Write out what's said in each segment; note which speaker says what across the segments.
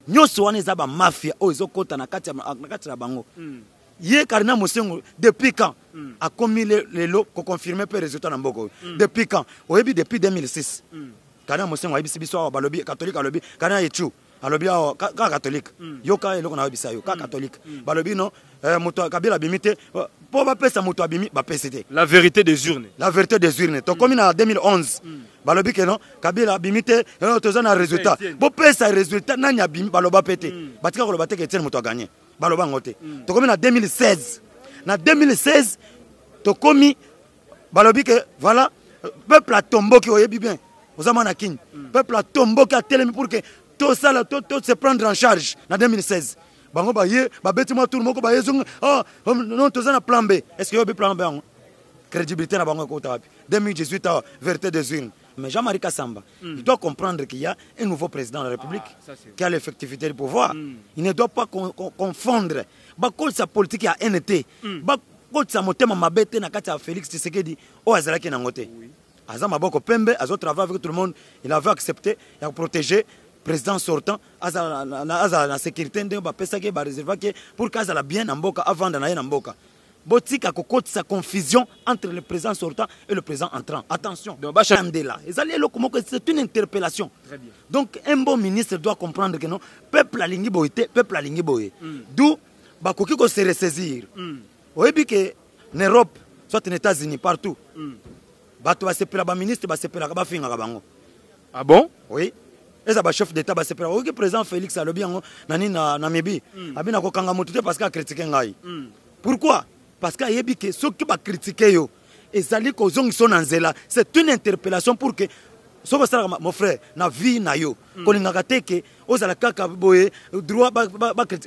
Speaker 1: Nyoso wana eza ba mafia o ezokota na kati ya bango. Ye Cardinal Mosengo depuis quand a commis les lots pour confirmer les résultats dans Mboko. Depuis quand? Depuis 2006. Cardinal Mosengo a dit biso balobi catholique alobi Cardinal Echu alobi ka catholique. Yo ka eloko na bisa yo ka catholique. Balobi non moto Kabila bimite pour ba pesa moto abimi ba PCT.
Speaker 2: La vérité des urnes.
Speaker 1: La vérité des urnes. To comme en 2011. Balobi que non Kabila bimite tozana résultat. Bo pesa résultat nani abimi baloba pété. Batika ko lobate que tienne moto a gagné. Baloba ngote. To comme en 2016. Na 2016 to komi balobi que voilà peuple a tombé qui oyebi bien. Ozamana king. Peuple a tombé qui a télé pour que tout ça là tout se prendre en charge en 2016. Bango ba ye ba betima tout le monde ba yezung non tozana plan B. Est-ce que yo be plan B en crédibilité na bango ko tabi. 2018 vérité des urnes. Mais Jean-Marie Kassamba, il doit comprendre qu'il y a un nouveau président de la République qui a l'effectivité du pouvoir. Il ne doit pas confondre. Sa politique à NT. Sa motema mabete na kati ya Félix Tshisekedi o azalaki na ngote. Azama boko pembe, azo travailler avec tout le monde. Il avait accepté et protéger le président sortant. Aza la sécurité ndenge ba pesa ke ba réserva ke pour qu'azala bien na mboka avant de na mboka. Botika kokoti sa confusion entre le président sortant et le président entrant. Attention. C'est une interpellation. Donc un bon ministre doit comprendre que non, peuple a lingi boité, peuple a lingi boye. D'où bakoki ko se ressaisir. Oyebi que en Europe, soit aux États-Unis partout. Bato ba sepela ba ministre ba sepela ba finga ka bango.
Speaker 2: Ah bon?
Speaker 1: Oui. Et ça ba chef d'état ba sepela. Oyebi président Félix alobi yango nani na Namibie. Abina ko kanga motute parce qu'il a critiqué ngai. Pourquoi? Parce qu'il y a que ceux qui ont critiqué, c'est une interpellation pour que mon frère, na vie na yo, que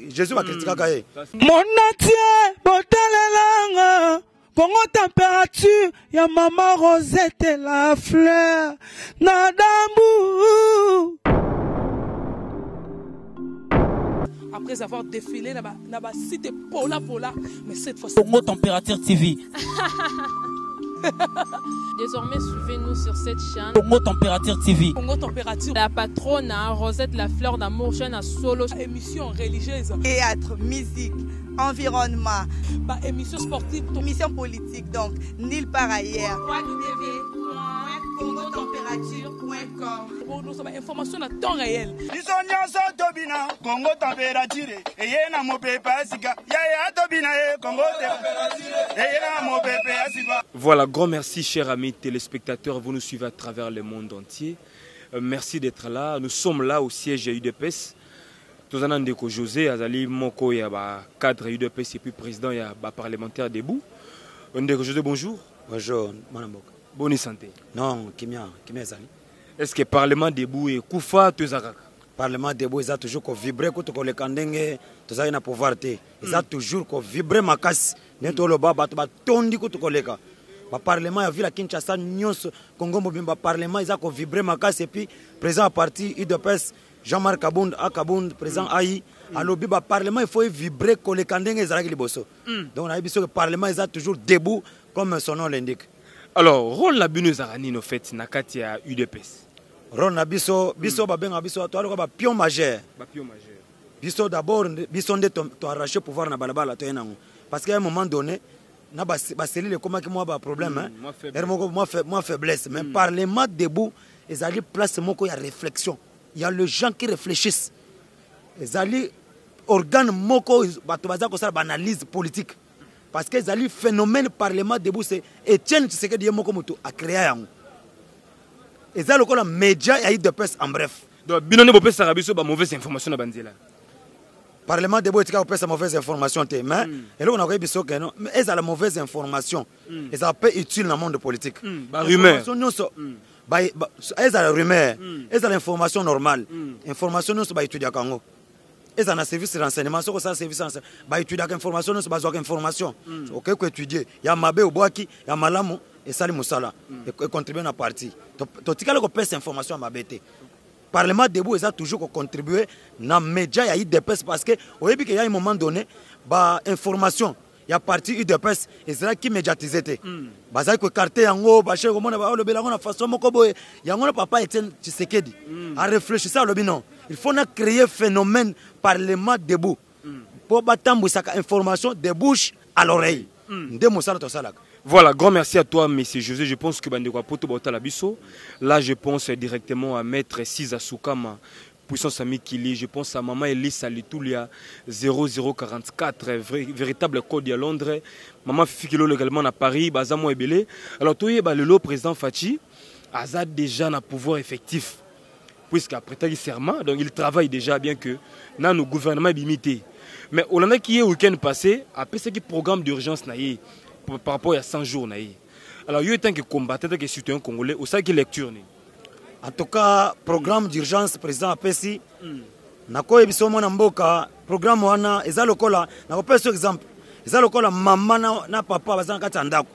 Speaker 1: Jésus va critiquer.
Speaker 3: Mon entier, botalelanga, Congo température, ya maman Rosette la fleur, nadambu. Après avoir défilé dans la cité Pola, mais cette fois-ci. Congo Température TV.
Speaker 4: Désormais, suivez-nous sur cette chaîne.
Speaker 3: Congo Température TV.
Speaker 4: Congo Température. La patronne, Rosette la fleur d'amour, chaîne à solo.
Speaker 3: Émission religieuse.
Speaker 5: Théâtre, musique, environnement.
Speaker 3: Émission sportive.
Speaker 5: Émission politique, donc, nulle part ailleurs. CongoTempérature.com.
Speaker 3: Pour nous avons information à temps réel.
Speaker 6: Congo Température. Et yena mo pepe asika. Ya tobina Congo Température. Et yena mo pepe asika.
Speaker 2: Voilà, grand merci chers amis téléspectateurs, vous nous suivez à travers le monde entier. Merci d'être là. Nous sommes là au siège UDPS. Tozana Ndeko José Azali Moko ya ba cadre UDPS et puis président ya ba parlementaire debout. Ndeko José, bonjour.
Speaker 1: Bonjour, Manamboka.
Speaker 2: Bonne santé.
Speaker 1: Non, Kimia Zali.
Speaker 2: Est-ce que Parlement debout et Koufa Tezakaka?
Speaker 1: Parlement debout, ils ont toujours vibré quand on les kandenge, ils ont pouvoir ils ont toujours vibré ma casse. N'importe le baba, tondi quand on les ka. Le Parlement a vu la Kinshasa, Nyos, Congo Mobimba Parlement, ils ont vibré ma casse et puis président à parti UDPS Jean-Marc Kabound, Akabound, président Aïe, à l'objet du Parlement, il faut vibrer quand les kandenge ils ont bosso. Donc on a vu que le Parlement ils ont toujours debout comme son nom l'indique.
Speaker 2: Alors, rôle la bino zarani no fait nakati ya UDPS.
Speaker 1: Rôle na biso babenga biso to ba pion majeur. Ba pion majeur. Biso d'abord biso nde to arracher pouvoir na balabala to yenango. Parce qu'à un moment donné na ba cellule comment que moi ba problème hein. Moi faiblesse mais parlement debout ils allaient place moko ya réflexion. Il y a les gens qui réfléchissent. Ils allaient organe moko bato baza ko sala analyse politique. Parce que les phénomène parlement debout c'est Etienne Tshisekedi Yemoko Moto a créé un. Et ça le média et de presse en bref.
Speaker 2: Donc binone bo pesa rabiso ba mauvaise information na banzela.
Speaker 1: Parlement debout est capable de mauvaise information mais et là on a biso que non mais elles a la mauvaise information. Et ça peut utile dans le monde politique.
Speaker 2: Ba rumeur.
Speaker 1: Elles a la rumeur. Elles a l'information normale. Information non ba étudier à Congo. Et ça a un service de renseignement, ça a un service de renseignement. Bah, étudier l'information, c'est pas information. Ok, que étudier. Il y a Mabé au Boaki, il y a Malamu et Salim Moussala. Et contribuer à la partie. Donc, tu as cette information à Mabé. Parlement debout, ils ont toujours contribué dans les médias, il y a eu des presse parce que, au début, il y a un moment donné, bah, information, ya parti UDPS ezalaki médiatisé te bazali koekarte yango bashe komona balobela yango na façon moko boye yango na papa Etienne Tshisekedi arefléchissa alobi non il faut na créer phénomène parlement debout po batambwisaka information de bouche à l'oreille nde mosala tosalaka.
Speaker 2: Voilà, grand merci à toi, Monsieur José. Je pense que Bandeko Poto Botala Bisso. Là, je pense directement à Maître Siza Soukama, puissance ami Kili. Je pense à Maman Elise Alitulia 0044, véritable code à Londres. Maman Fikilo également à Paris, Bazamo Ebele. Alors, toi, le lot président Fachi a déjà un pouvoir effectif. Puisqu'après il serment, donc il travaille déjà bien que dans nos gouvernements limité. Mais on a qui est le week-end passé, après ce programme d'urgence par rapport à 100 jours. Alors, il y a tant que combattant, tant que citoyen congolais, au sein de lecture.
Speaker 1: En tout cas, programme d'urgence, président Apesi, Nako Ebiso Mboka, programme Wana, Eza Lokola, Nako Peso exemple, Eza Lokola, maman na papa, Bazan Katandako,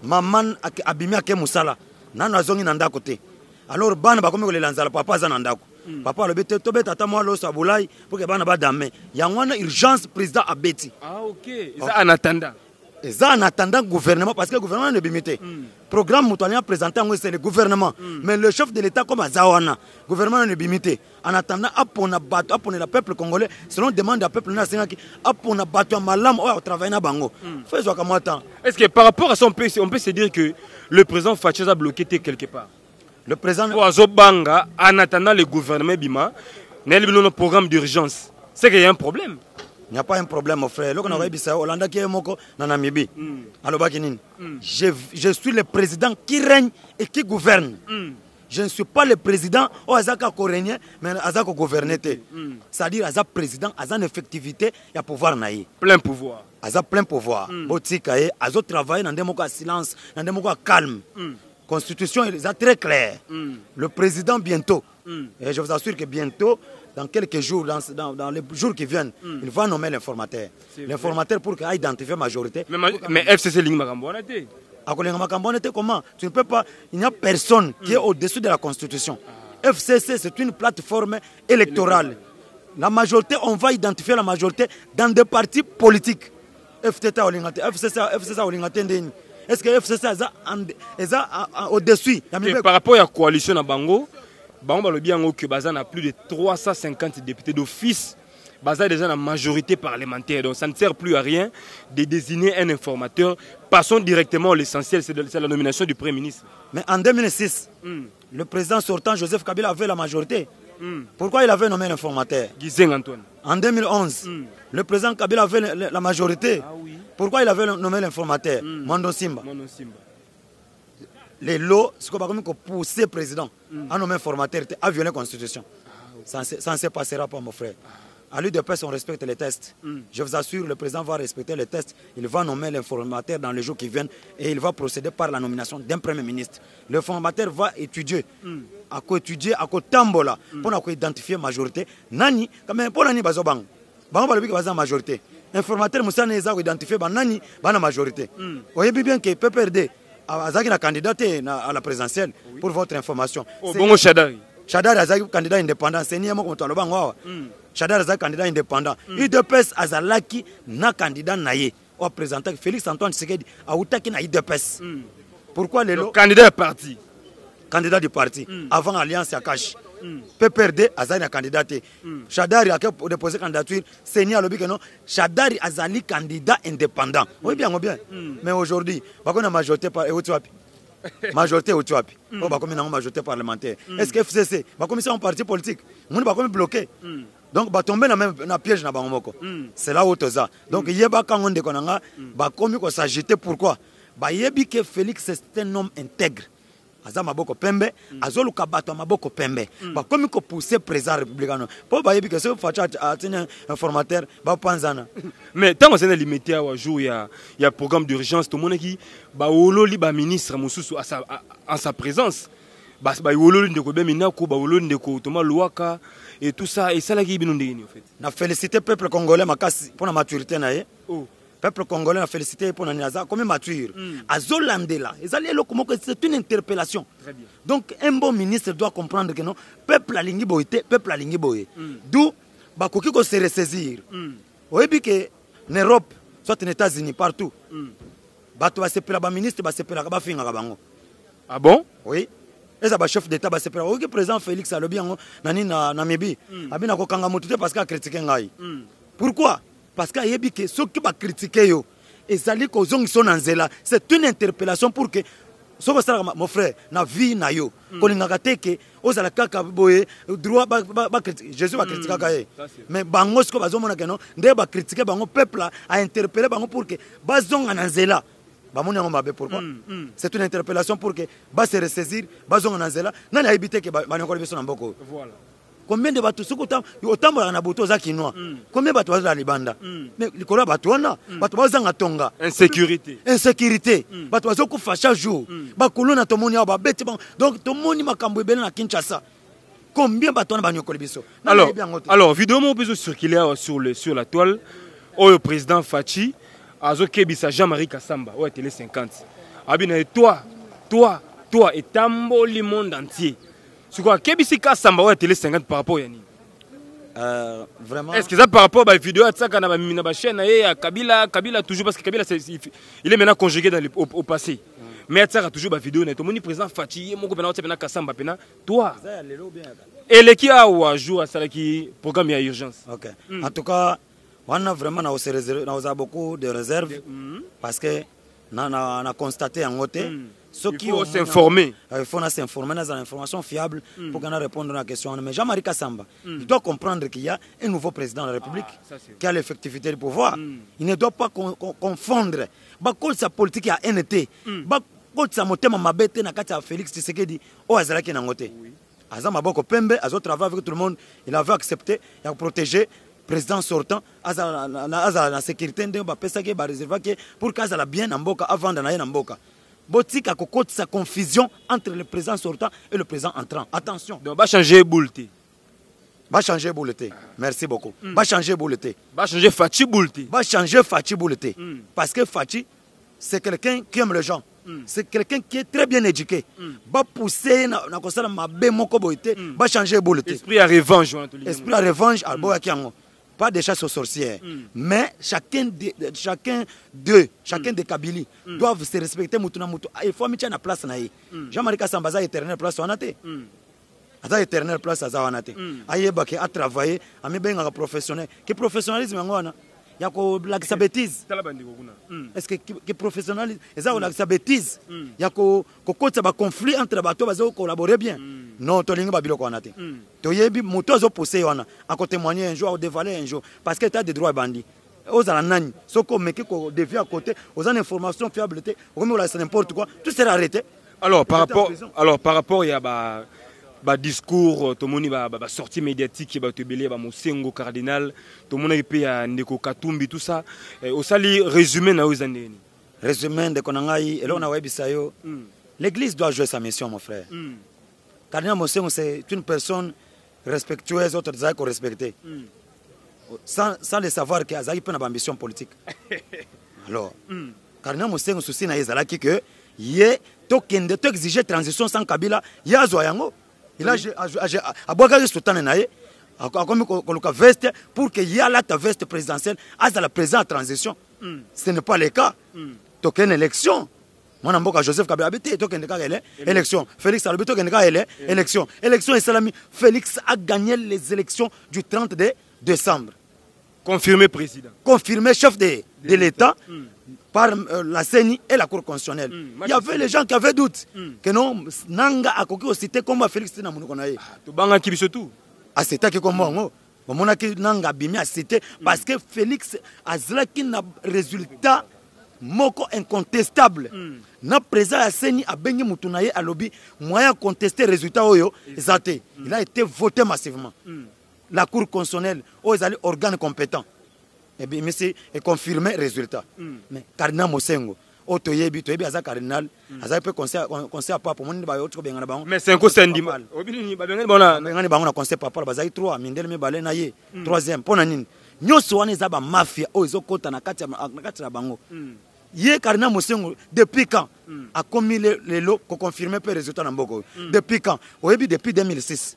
Speaker 1: maman abimi ake musala, Nana Zongi Nandako te. Alors, Ban Bakomi Lanzala, papa Zanandako. Papa le bête tobet tata moi lo sabulai pour que bana ba dame. Yangwana urgence président Abeti.
Speaker 2: Ah OK, ça en attendant.
Speaker 1: Et ça en attendant gouvernement parce que le gouvernement ne bimité. Programme Moutouania présenté c'est le gouvernement. Mais le chef de l'État comme Azawana, gouvernement ne bimité. En attendant, apona bato, apona le peuple congolais, selon demande du peuple national, apona bato malam au travail na bango. Faisons comme temps.
Speaker 2: Est-ce que par rapport à ça, on peut se dire que le président Fachi a bloqué quelque part?
Speaker 1: Le président
Speaker 2: Banga, en attendant le gouvernement Bima, n'a pas un programme d'urgence. C'est qu'il y a un problème.
Speaker 1: Il n'y a pas un problème, mon frère. Lorsqu'on a dit Hollande qui est moko dans Namibie. Je suis le président qui règne et qui gouverne. Je ne suis pas le président au Azaka Corénien, mais Azaka gouverner. C'est-à-dire Azaka président, Azaka effectivité, il y a pouvoir naï.
Speaker 2: Plein pouvoir.
Speaker 1: Azaka plein pouvoir. Botikaye, Azaka travailler dans des mots silence, dans des mots calme. Constitution est très claire. Le président bientôt, et je vous assure que bientôt, dans quelques jours, dans les jours qui viennent, il va nommer l'informateur. L'informateur pour qu'il identifie la majorité.
Speaker 2: Mais FCC Ling Makambonate.
Speaker 1: Comment? Tu ne peux pas. Il n'y a personne qui est au-dessus de la Constitution. FCC, c'est une plateforme électorale. La majorité, on va identifier la majorité dans des partis politiques. FCC est-ce que FCC est au-dessus?
Speaker 2: Par rapport à la coalition à Bango, Bango a plus de 350 députés d'office. Baza déjà la majorité parlementaire. Donc ça ne sert plus à rien de désigner un informateur. Passons directement à l'essentiel, c'est la nomination du Premier ministre.
Speaker 1: Mais en 2006, le président sortant Joseph Kabila avait la majorité. Pourquoi il avait nommé l'informateur?
Speaker 2: Guizeng Antoine.
Speaker 1: En 2011, le président Kabila avait la majorité.
Speaker 2: Ah, oui.
Speaker 1: Pourquoi il avait nommé l'informateur? Mondo Simba. Les lots, ce qu'on va pousser le président à nommer informateur, à violer la Constitution. Ça ne se passera pas, mon frère. À l'UDPS, on respecte les tests. Je vous assure, le président va respecter les tests. Il va nommer l'informateur dans les jours qui viennent et il va procéder par la nomination d'un Premier ministre. L'informateur va étudier, à tambola, pour identifier la majorité. Nani, quand même, pour Nani Bazobang. Bang la majorité. Informateur Moussa Neza identifié Nani, la majorité. Vous voyez bien que PPRD a candidaté à la présidentielle pour votre information.
Speaker 2: Bon, Chadari.
Speaker 1: Chadari a candidat indépendant. C'est Niamo contre le Bango. Chadar a candidat indépendant. UDPS Azalaki na candidat naïe. Au présentant Félix Antoine Tshisekedi a outaki na UDPS. Pourquoi les lots?
Speaker 2: Candidat du parti.
Speaker 1: Candidat du parti. Avant Alliance Yakash. PPRD Azali a candidaté. Chadari a déposé candidature. Seigneur Lobi que non. Chadari Azali candidat indépendant. Oui bien, oui bien. Mais aujourd'hui, on a majorité par majorité au Tchouapi. On va comme une majorité parlementaire. Est-ce que FCC va comme ça un parti politique? On va comme bloquer. Donc, va tomber dans le piège. C'est là où tu as. Donc, il y a des gens qui vont s'agiter. Pourquoi? Il y a que Félix est un homme intègre. Aza maboko pembe, azolu kabato maboko pembe. Ba comme ko pousser président républicain. Pour ba yebi que ce facha atene informateur ba panzana.
Speaker 2: Mais tant qu'on est limité à jour il y a programme d'urgence tout le monde qui ba wolo li ba ministre mususu en sa présence. Ba wolo ndeko be minako ba wolo ndeko Thomas Luaka et tout ça et ça la qui binondeni en fait.
Speaker 1: Na féliciter peuple congolais makasi pour la maturité naé. Peuple congolais a félicité pour Naniaza comme mature. Azolandela, c'est une interpellation. Donc un bon ministre doit comprendre que non, peuple a lingi boité, peuple a lingi boé. D'où bakoki ko se ressaisir. Oyebi que en Europe, soit aux États-Unis, partout. Bato basepela ba ministre basepela ba finga bango.
Speaker 2: Ah bon?
Speaker 1: Oui. Et ça ba chef d'état basepela. OK président Félix alobi yango nani na Namibie. Abina ko kanga motuté parce qu'a critiqué ngai. Pourquoi? Parce qu'a yebi que ceux qui ba critiquer yo ezali ko zongi son nzela, c'est une interpellation pour que soko sala mon frère na vie na yo. Ko lingaka teke ozala kaka boye droit ba critiquer. Jésus va critiquer kaye. Mais bango siko bazomona que non, ndé ba critiquer bango peuple a interpeller bango pour que bazonga na nzela. Pourquoi? C'est une interpellation pour que va se ressaisir, bazonga na nzela, na na habité que ba nyoko biso na mboko. Voilà. Combien de bateaux sokotam autant na boto za kinwa. Combien de bateaux za libanda? Mais likolo bateaux na, bateaux bazanga tonga.
Speaker 2: Insécurité.
Speaker 1: Insécurité. Bateaux bazoko fa chaque jour. Ba kolona to moni ba beti bon. Donc to moni makambo ebele na Kinshasa. Combien bateaux na ba nyoko biso?
Speaker 2: Alors, vidéo mo bezo circuler sur la toile. Le président Fachi Azo Kebisa Jean-Marie Kassamba, ouais, télé 50. Abina, et toi, et tambo le monde entier. C'est quoi, Kebisi Kassamba, ouais, télé 50 par rapport à Yanni?
Speaker 1: Vraiment.
Speaker 2: Est-ce que ça par rapport à la vidéo à la chaîne, à Kabila toujours, parce que Kabila, il est maintenant conjugué au passé. Mais ça a toujours la vidéo, tout le monde président Fachi, mon copain, Kassamba, toi. Et les qui a un jour à ça qui programme à urgence.
Speaker 1: Ok. En tout cas, on a vraiment beaucoup de réserves parce que on a constaté en côté ceux qui
Speaker 2: faut s'informer.
Speaker 1: Il faut s'informer dans une information fiable pour qu'on répondre à la question. Mais Jean-Marie Kassamba, il doit comprendre qu'il y a un nouveau président de la République qui a l'effectivité du pouvoir. Il ne doit pas confondre sa politique à NT. Sa motema mabete na kati ya Félix Tshisekedi o azalaki na ngote. Azama boko pembe, azo travailler avec tout le monde, il avait accepté de protéger président sortant la sécurité ndenge bapesaki ba réserver pour que azala bien na mboka avant na ye na mboka. Botika kokoti sa confusion entre le président sortant et le président entrant. Attention.
Speaker 2: Donc va changer Boulté.
Speaker 1: Va changer Boulté. Merci beaucoup. Va changer Boulté.
Speaker 2: Va changer Fachi Boulté.
Speaker 1: Va changer Fachi Boulté. Parce que Fachi c'est quelqu'un qui aime les gens. C'est quelqu'un qui est très bien éduqué. Va pousser na kosala mabe moko boité, va changer Boulté.
Speaker 2: Esprit à revanche.
Speaker 1: Esprit à revanche à boya kiango. Pas de chasse aux sorcières, mais chacun des Kabili doivent se respecter. Il faut mettre en place. Jean-Marie Kassamba a éternelle place. Il a éternelle place. Il a travaillé, il a mis un professionnel. Quel professionnalisme il y a la bêtise. Est-ce que professionnalisme, il y a la bêtise. Il y a un conflit entre les bateaux, ils collaborer bien. Non, tu n'as pas de quoi. Tu as dit que tu as posé à témoigner un jour, à dévaler un jour, parce que tu as des droits bandits. Aux alanani, ce qu'on met qui dévie à côté, aux informations fiables, n'importe quoi, tout sera arrêté.
Speaker 2: Alors, par rapport, il y a un discours, tout le monde a sortie médiatique, qui a été Mosengo cardinal, tout le monde a Ndeko Katumbi, tout ça. Au sali résumé na aux années.
Speaker 1: Résumé de Konangai, et là on a Webisayo. L'église doit jouer sa mission, mon frère. Cardinal Mosengo, c'est une personne respectueuse, autres gens qu'on respecte. Sans le savoir qu'il y a une ambition politique. Alors, Cardinal Mosengo, souci na Yezalaki que yé tokende to exiger transition sans Kabila, ya zoyango. Il a abogaga sultane naye akomi koluka veste pour que y a la veste présidentielle à la présidente transition. Ce n'est pas le cas. Token élection. Mon amboka Joseph Kabila habité token élection. Félix Alobi token élection. Élection et Salami. Félix a gagné les élections du 30 décembre.
Speaker 2: Confirmé président.
Speaker 1: Confirmé chef de l'État par la CENI et la Cour constitutionnelle. Il y avait les gens qui avaient doute que non, Nanga a coquille cité comme Félix Tinamounoukonaye.
Speaker 2: Tu bangas qui surtout.
Speaker 1: Ah, c'est ça qui est comme moi. Mon qui Nanga bimi a cité parce que Félix a zlaki na résultat moko incontestable. Na président la CENI a bengi mutunaye à lobby moyen contester résultat oyo zate. Il a été voté massivement. La Cour constitutionnelle, aux organes compétents. Et bien, monsieur, est confirmé le résultat. Mais Cardinal Mosengo, Otoyebi, Toyebi, Aza Cardinal, Aza peut conseiller à papa, mon niveau,
Speaker 2: mais c'est un conseil d'imam.
Speaker 1: On a conseillé papa, Bazaï 3, Mindel me balé naïe, 3e, Ponanin. Nous sommes zaba mafia, Ozo Kota, Nakati Bango. Yé Cardinal Mosengo, depuis quand a commis les lots pour confirmer le résultat dans Boko? Depuis quand? Oyebi depuis 2006.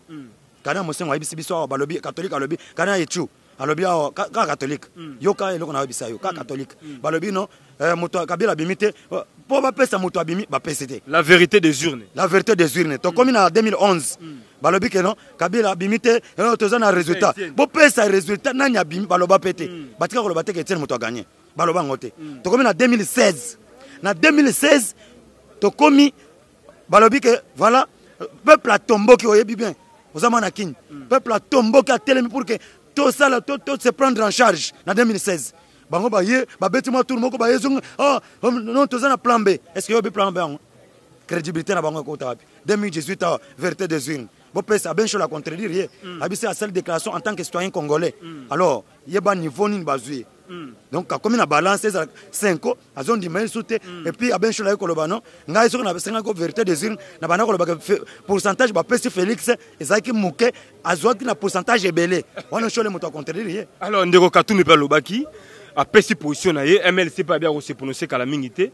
Speaker 1: Cardinal Mosengo, Oyebi Sibiso, Balobi, catholique à lobby, Cardinal Echu. alobi awa ka catholique yoka eloko na yebisa yo ka catholique balobi non moto Kabila bimite po bapesa moto abimi bapesa te
Speaker 2: la vérité des urnes
Speaker 1: to komi na 2011 balobi ke non Kabila bimite toza na résultat bopesa résultat nani abimi baloba pete batika koloba te ke Etienne moto a gagné baloba ngote to komi na 2016 to komi balobi ke voilà peuple a tomboki oyebi bien ozama na kini peuple a tomboki a telemi pour que tout ça tout se prendre en charge en 2016 bango baye babeti moi tout moko baye zonga non toza na plan B est-ce que yo bi plan B en crédibilité na bango ko tapi 2018 vérité des urnes bo pesa ben la contredire abisi à seule déclaration en tant que citoyen congolais alors yeba niveau ni bazui donc comme na balance 5 azon di mail souté et puis a ben chola ko lobano ngai so na 5 ko vérité des urnes na bana ko lobaka pourcentage ba pesi Félix ezaki muke azwaki na pourcentage ebelé wana chola moto contredire
Speaker 2: alors ndeko Katumbi pa lobaki a pesi position na ye MLC pas bien ko se prononcer kala mingité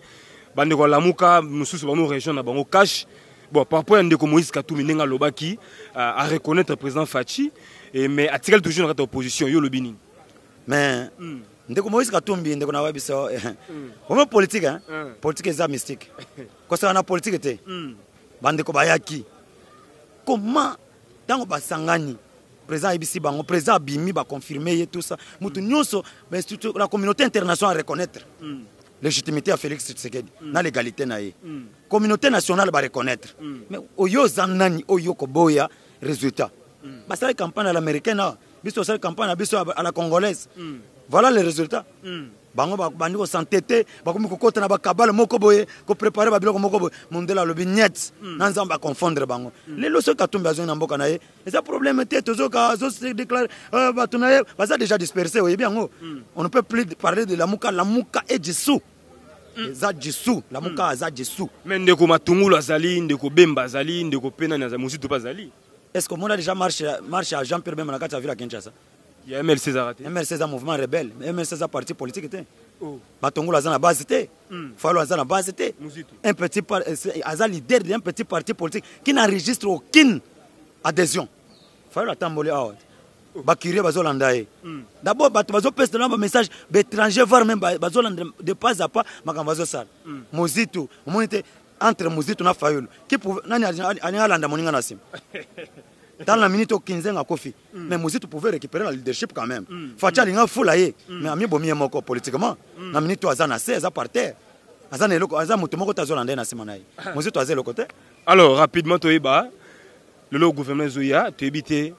Speaker 2: bandeko lamuka mususu ba no région na bango cash bon par rapport à ndeko Moïse Katumbi nenga lobaki à reconnaître président Fachi mais a-t-il toujours dans opposition yo lobini
Speaker 1: mais ndeko Moïse Katumbi ndeko na wabisa on politique hein politique est mystique ko ça na politique te bandeko bayaki comment tango basangani président ibisi bango président bimi ba confirmer tout ça mutu nyonso mais surtout la communauté internationale reconnaître légitimité à Félix Tshisekedi na légalité na ye communauté nationale ba reconnaître mais oyo zanani oyo ko boya résultat basta la campagne à l'américaine biso la campagne biso à la congolaise voilà les résultats bango bandi ko s'entêter ba komi ko kota na ba kabale moko boye ko préparer ba biloko moko boye mondela lobi net na nzamba confondre bango lelo so Katumbi azo na mboka na ye et ça problème tête tozoka zo se déclarer ba tunaye baza déjà dispersé oyebi yango on ne peut plus parler de la muka est dissous za dissous la muka za dissous
Speaker 2: mais ndeko Matungulu azali ndeko Bemba azali ndeko Pena na Muzito bazali
Speaker 1: est-ce que on a déjà marché à Jean-Pierre Bemba na kati ya ville à Kinshasa
Speaker 2: il y a MLC Zarate
Speaker 1: MLC un mouvement rebelle MLC un parti politique était Matungulu azana base était Falo azana base était un petit azali leader d'un petit parti politique qui n'enregistre aucune adhésion Falo atamboli out bakiri bazolandaye d'abord bazo peste na message étranger voir même bazolanda de pas à pas makambazo sala Muzito monite entre Muzito na Fayulu qui pouvait nani alanda moninga na sim dans la minute au 15 à Kofi mais Muzito pouvait récupérer la leadership quand même Facha linga fulaye mais ami bomi moko politiquement na minute azana 16 à par terre azana eloko azana mutu moko tazolanda na sim nayi Muzito azelo côté
Speaker 2: alors rapidement toyeba le gouvernement Zoya tebité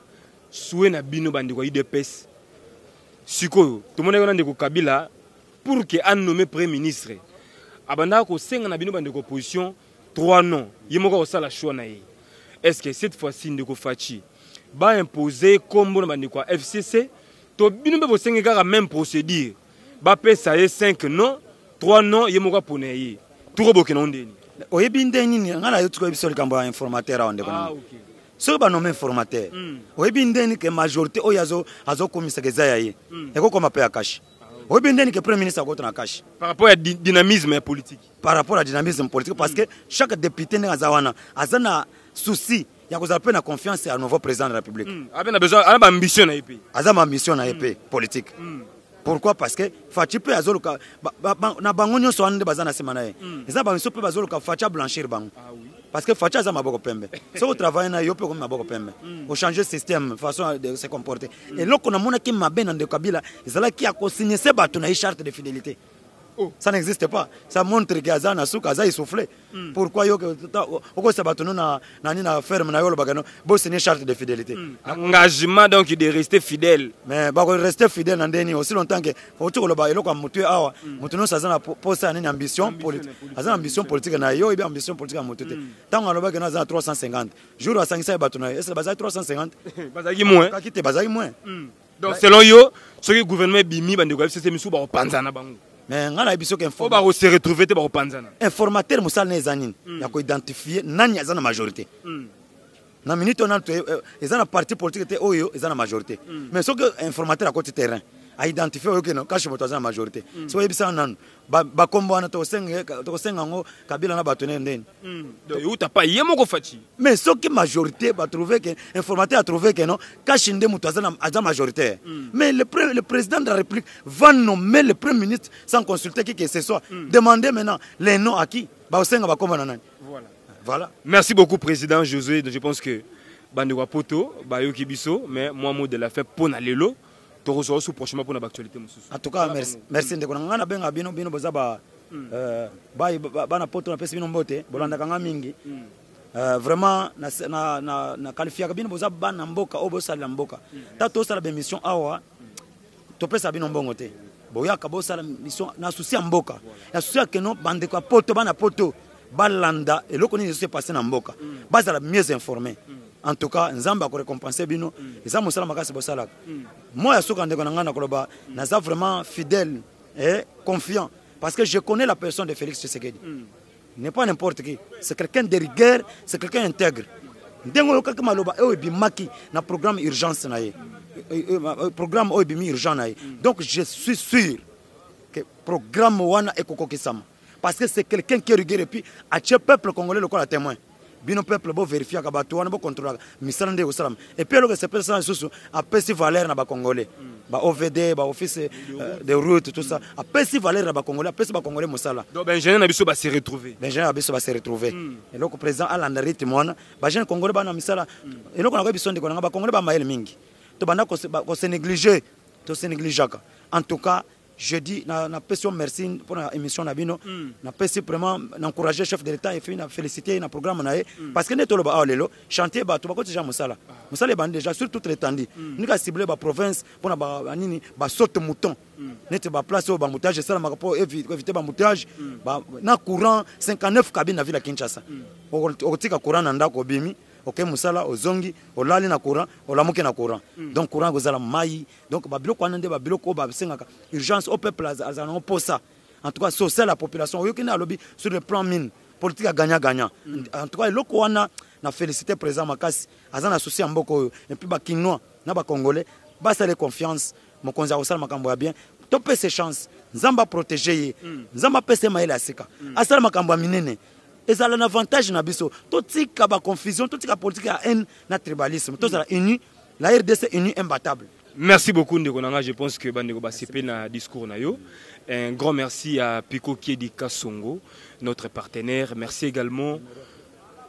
Speaker 2: soué na bino bandiko IDPS sikoyo tout le monde est ndeko Kabila pour que an nommé premier ministre abanda ko senga na bino bandiko opposition 3 noms yemoko ko sala choix na ye est-ce que cette fois-ci ndeko Fachi ba imposer kombo na bandiko FCC to bino be bo senga kaka même procédure ba pesa ye 5 noms 3 noms yemoko pona ye tout boke na ndeni
Speaker 1: oyebi ndeni ni ngala yo tuko biso likambo ya informateur on ndeko
Speaker 2: OK
Speaker 1: so ba nommé informateur oyebi ndeni que majorité oyazo azokomisa kezaya ye eko koma pe akashi oyebi ndeni que premier ministre akota na kashi
Speaker 2: par rapport à dynamisme politique
Speaker 1: par rapport à dynamisme politique parce que chaque député n'azawana azana souci ya kozala pe na confiance à nouveau président de la République
Speaker 2: a besoin a ambition na EP
Speaker 1: azama ambition na EP politique pourquoi parce que Fachi pe azoluka na bango nyonso ande bazana semana ye eza ba miso pe bazoluka Fachi blanchir bango parce que Facha za maboko pembe so au travail na yo pe comme maboko pembe au changer système façon de se comporter et loko na mona ki mabe na ndeko Kabila ezala ki akosigner se bato na charte de fidélité ça n'existe pas ça montre que azana suka aza soufflé pourquoi yo oko se bato na ferme na yo lo bagano bo signer charte de fidélité
Speaker 2: engagement donc de rester fidèle
Speaker 1: mais ba ko rester fidèle na ndeni aussi longtemps que faut tu ko lo ba eloko mutu awa mutu no azana posa na ambition politique azana ambition politique na yo et ambition politique à mutu te tant on lo ba que na azana 350 jour à 500 bato na est-ce bazali 350
Speaker 2: bazali moins
Speaker 1: ka kite bazali moins
Speaker 2: donc selon yo ce que gouvernement bimi bande ko FCC misu ba panza na bango
Speaker 1: mais ngala biso ke
Speaker 2: faut ba se retrouver te ba panza na
Speaker 1: informateur musal na ezanine ya ko identifier nani azana majorité na minute on a ezana parti politique te oyo ezana majorité mais ce que informateur à côté terrain a identifié que non cache moto za majorité so yebisa nanu ba kombo na to senga ngo Kabila na batone ndeni
Speaker 2: donc uta pas yemo ko fati
Speaker 1: mais ce qui majorité va trouver que informateur a trouvé que non cache ndé moto za majoritaire mais le président de la République va nommer le premier ministre sans consulter qui que ce soit demander maintenant les noms à qui ba senga ba kombo na nani voilà
Speaker 2: merci beaucoup président Josué. Je pense que bande wa poto ba yoki biso mais moi mot de la fait pona lelo to reçoit sous prochainement pour l'actualité mususu.
Speaker 1: En tout cas merci ndeko ngana benga bino boza ba na poto na pesi bino mbote bolanda kanga mingi vraiment na qualifier bino boza bana mboka obosala mboka tato sala be mission awa to pesa bino mbongo te boyaka bosala mission na souci mboka na souci que non bande kwa poto bana poto balanda et loko ni se passer na mboka bazala mieux informé. En tout cas, Nzamba ko récompenser bino, et ça musala makasi bosala. Moi ya soka ndeko ngana koloba, naza vraiment fidèle et confiant parce que je connais la personne de Félix Tshisekedi. Il n'est pas n'importe qui, c'est quelqu'un de rigueur, c'est quelqu'un intègre. Ndengo yo kaka maloba e bimaki na programme urgence na ye. Programme o bimi urgent na ye. Donc je suis sûr que programme wana ekokokisama parce que c'est quelqu'un qui est rigueur et puis a tché peuple congolais le quoi témoin. Bino peuple bo vérifier ka bato wana bo contrôler misala ndeko salam et puis alors que ces personnes susu a pesi valeur na ba congolais ba OVD ba office de route tout ça a pesi valeur na ba congolais a pesi ba congolais musala
Speaker 2: donc ben jeune na biso ba se retrouver et le président alanda rythme wana ba jeune congolais ba na misala et loko na ko biso ndeko na ba congolais ba mael mingi to banda ko se négliger to se négligeaka en tout cas je dis na person merci pour la émission na bino na pesi vraiment encourager chef de l'état et fait na féliciter na programme na parce que neto lo ba lelo chantier ba to ba ko déjà musala ba déjà sur toute l'étendue ni ka cibler ba province pour na ba nini ba saute mouton net ba place au ba moutage ça la pour éviter ba moutage ba na courant 59 cabines na ville ya Kinshasa o tika courant na ndako bimi OK musala ozongi olali na courant olamuke na courant donc courant gozala mai donc ba biloko wana nde ba biloko ba sengaka urgence au peuple azana pour ça en tout cas social la population yoki na lobby sur le plan mine politique à gagnant en tout cas loko wana na féliciter président Makasi azana souci mboko et puis ba kinois na ba congolais ba ça les confiance mon konza osala makambo ya bien to pe ses chances nzamba protéger nzamba pese maela sika asala makambo ya minene. Et ça a un avantage na biso. Tout ce qui a confusion, tout ce qui a politique à haine, na tribalisme. Tout ça uni, la RDC unie imbattable. Merci beaucoup Ndekonanga, je pense que Bandeko Basipé na discours na yo. Un grand merci à Pico Kiedi Kasongo, notre partenaire. Merci également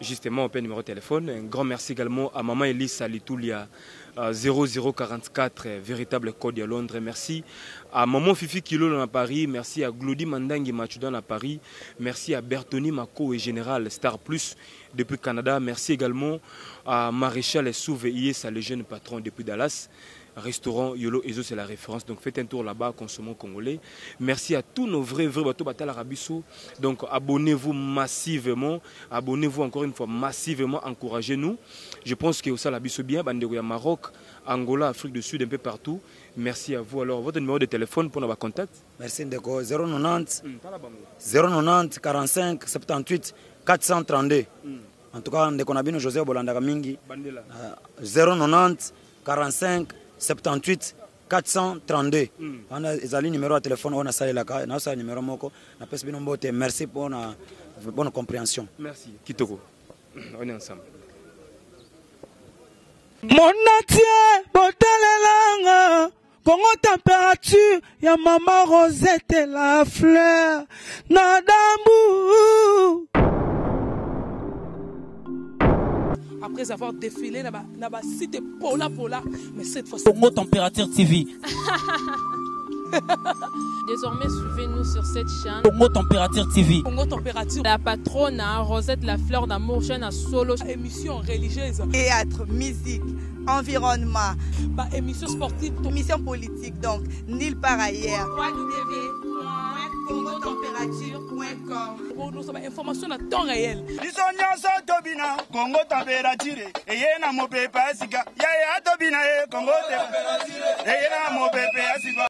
Speaker 2: justement au numéro de téléphone. Un grand merci également à Maman Elise Salitoulia 0044 véritable code à Londres. Merci à Maman Fifi Kilo à Paris. Merci à Glody Mandangi Machudan à Paris. Merci à Bertoni Mako et Général Star Plus depuis Canada. Merci également à Maréchal Souveillé, le jeune patron depuis Dallas. Restaurant Yolo Ezo, c'est la référence. Donc faites un tour là-bas, consommons congolais. Merci à tous nos vrais bateaux Batal Arabiso. Donc abonnez-vous massivement. Abonnez-vous encore une fois massivement. Encouragez-nous. Je pense que ça l'Abiso bien. Bandego ya Maroc, Angola, Afrique du Sud, un peu partout. Merci à vous. Alors votre numéro de téléphone pour nos contacts.
Speaker 1: Merci Ndeko 090 45 78 432. En tout cas Ndeko Nabino José Bolanda Mingi 090 45 78 432. On a les numéros de téléphone, on a ça là, on a ça numéro moko. Na pesi bino mbote. Merci pour la bonne compréhension.
Speaker 2: Merci. Kitoko. On est ensemble.
Speaker 3: Mon atier, botelelanga, Congo température, ya maman Rosette la fleur, nadambu. Après avoir défilé là-bas, cité Pola, mais cette fois Congo Température TV.
Speaker 4: Désormais, suivez-nous sur cette chaîne.
Speaker 3: Congo Température TV.
Speaker 4: Congo Température. La patronne, Rosette la fleur d'amour, jeune à solo.
Speaker 3: Émission religieuse.
Speaker 5: Théâtre, musique, environnement.
Speaker 3: Émission sportive.
Speaker 5: Émission politique, donc, nulle part ailleurs. www.congotempérature.com.
Speaker 3: Nous avons information à temps réel.
Speaker 6: Congo température. Et y a mon pépé, Congo température. Et y a mon pépé,